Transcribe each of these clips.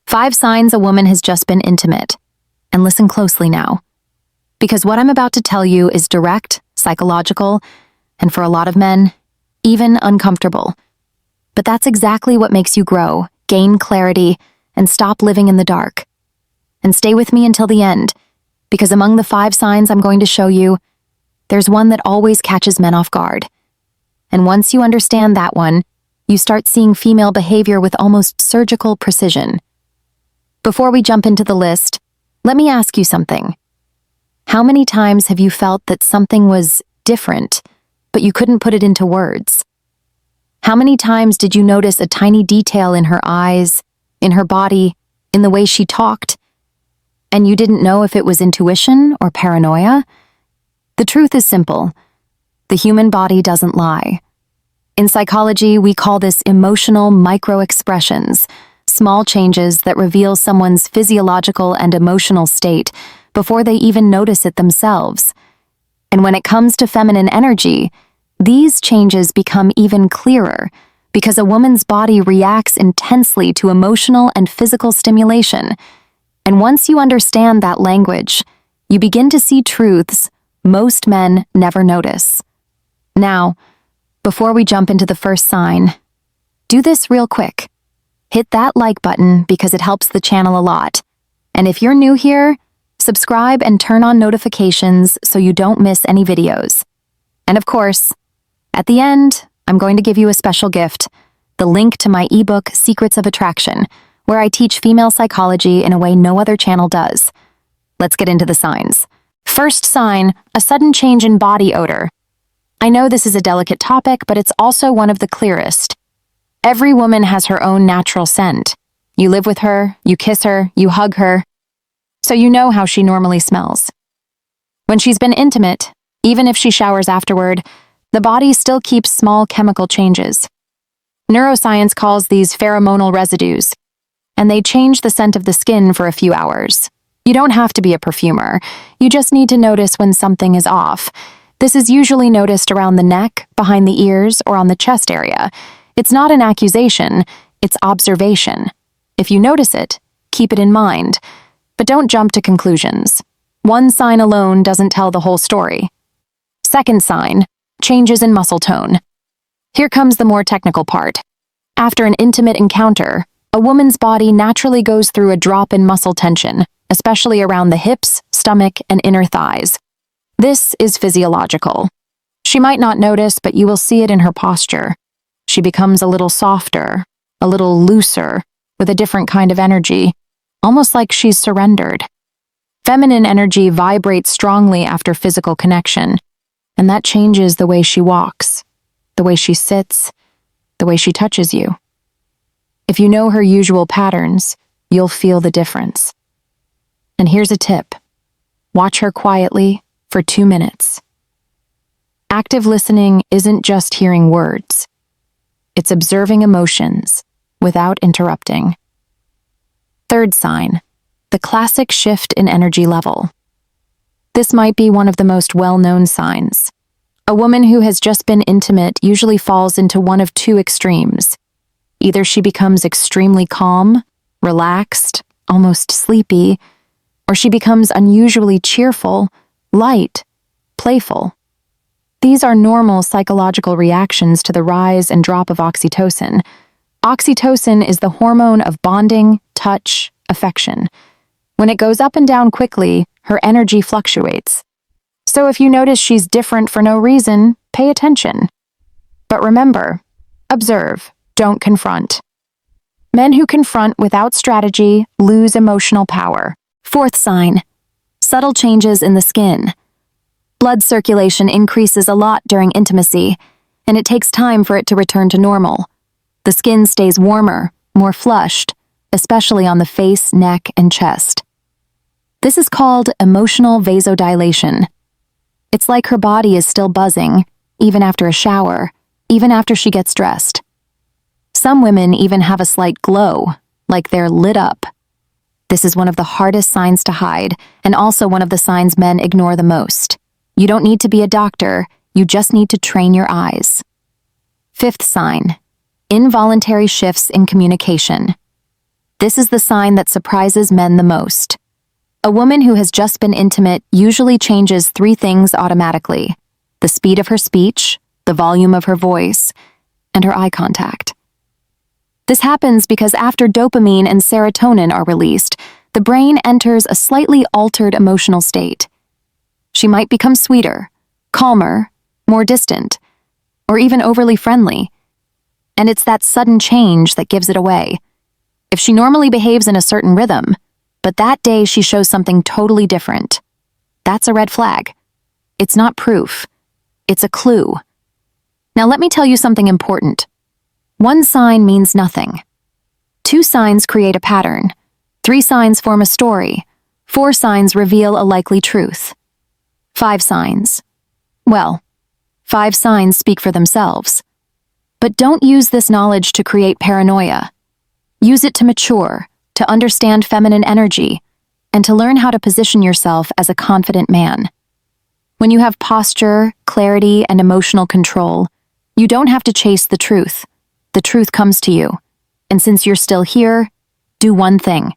5 signs a woman has just been intimate. And listen closely now, because what I'm about to tell you is direct, psychological, and for a lot of men, even uncomfortable. But that's exactly what makes you grow, gain clarity, and stop living in the dark. And stay with me until the end, because among the 5 signs I'm going to show you, there's one that always catches men off guard. And once you understand that one, you start seeing female behavior with almost surgical precision. Before we jump into the list, let me ask you something. How many times have you felt that something was different, but you couldn't put it into words? How many times did you notice a tiny detail in her eyes, in her body, in the way she talked, and you didn't know if it was intuition or paranoia? The truth is simple. The human body doesn't lie. In psychology, we call this emotional micro-expressions, small changes that reveal someone's physiological and emotional state before they even notice it themselves. And when it comes to feminine energy, these changes become even clearer because a woman's body reacts intensely to emotional and physical stimulation. And once you understand that language, you begin to see truths most men never notice. Now, before we jump into the first sign, do this real quick. Hit that like button because it helps the channel a lot. And if you're new here, subscribe and turn on notifications so you don't miss any videos. And of course, at the end, I'm going to give you a special gift, the link to my ebook, Secrets of Attraction, where I teach female psychology in a way no other channel does. Let's get into the signs. First sign, a sudden change in body odor. I know this is a delicate topic, but it's also one of the clearest. Every woman has her own natural scent. You live with her, you kiss her, you hug her, so you know how she normally smells. When she's been intimate, even if she showers afterward, the body still keeps small chemical changes. Neuroscience calls these pheromonal residues, and they change the scent of the skin for a few hours. You don't have to be a perfumer. You just need to notice when something is off. This is usually noticed around the neck, behind the ears, or on the chest area. It's not an accusation, it's observation. If you notice it, keep it in mind. But don't jump to conclusions. One sign alone doesn't tell the whole story. Second sign, changes in muscle tone. Here comes the more technical part. After an intimate encounter, a woman's body naturally goes through a drop in muscle tension, especially around the hips, stomach, and inner thighs. This is physiological. She might not notice, but you will see it in her posture. She becomes a little softer, a little looser, with a different kind of energy, almost like she's surrendered. Feminine energy vibrates strongly after physical connection, and that changes the way she walks, the way she sits, the way she touches you. If you know her usual patterns, you'll feel the difference. And here's a tip. Watch her quietly for 2 minutes. Active listening isn't just hearing words. It's observing emotions without interrupting. Third sign, the classic shift in energy level. This might be one of the most well-known signs. A woman who has just been intimate usually falls into one of 2 extremes. Either she becomes extremely calm, relaxed, almost sleepy, or she becomes unusually cheerful, light, playful. These are normal psychological reactions to the rise and drop of oxytocin. Oxytocin is the hormone of bonding, touch, affection. When it goes up and down quickly, her energy fluctuates. So if you notice she's different for no reason, pay attention. But remember, observe, don't confront. Men who confront without strategy lose emotional power. Fourth sign, subtle changes in the skin. Blood circulation increases a lot during intimacy, and it takes time for it to return to normal. The skin stays warmer, more flushed, especially on the face, neck, and chest. This is called emotional vasodilation. It's like her body is still buzzing, even after a shower, even after she gets dressed. Some women even have a slight glow, like they're lit up. This is one of the hardest signs to hide, and also one of the signs men ignore the most. You don't need to be a doctor, you just need to train your eyes. Fifth sign, involuntary shifts in communication. This is the sign that surprises men the most. A woman who has just been intimate usually changes three things automatically: the speed of her speech, the volume of her voice, and her eye contact. This happens because after dopamine and serotonin are released, the brain enters a slightly altered emotional state. She might become sweeter, calmer, more distant, or even overly friendly. And it's that sudden change that gives it away. If she normally behaves in a certain rhythm, but that day she shows something totally different, that's a red flag. It's not proof. It's a clue. Now let me tell you something important. One sign means nothing. 2 signs create a pattern. 3 signs form a story. 4 signs reveal a likely truth. 5 signs. Well, 5 signs speak for themselves. But don't use this knowledge to create paranoia. Use it to mature, to understand feminine energy, and to learn how to position yourself as a confident man. When you have posture, clarity, and emotional control, you don't have to chase the truth. The truth comes to you. And since you're still here, do one thing.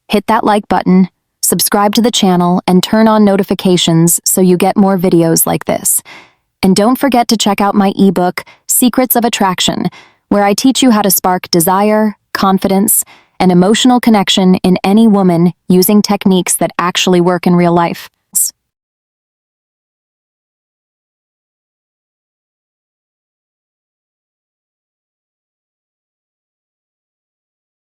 Hit that like button, subscribe to the channel, and turn on notifications so you get more videos like this. And don't forget to check out my ebook, Secrets of Attraction, where I teach you how to spark desire, confidence, and emotional connection in any woman using techniques that actually work in real life.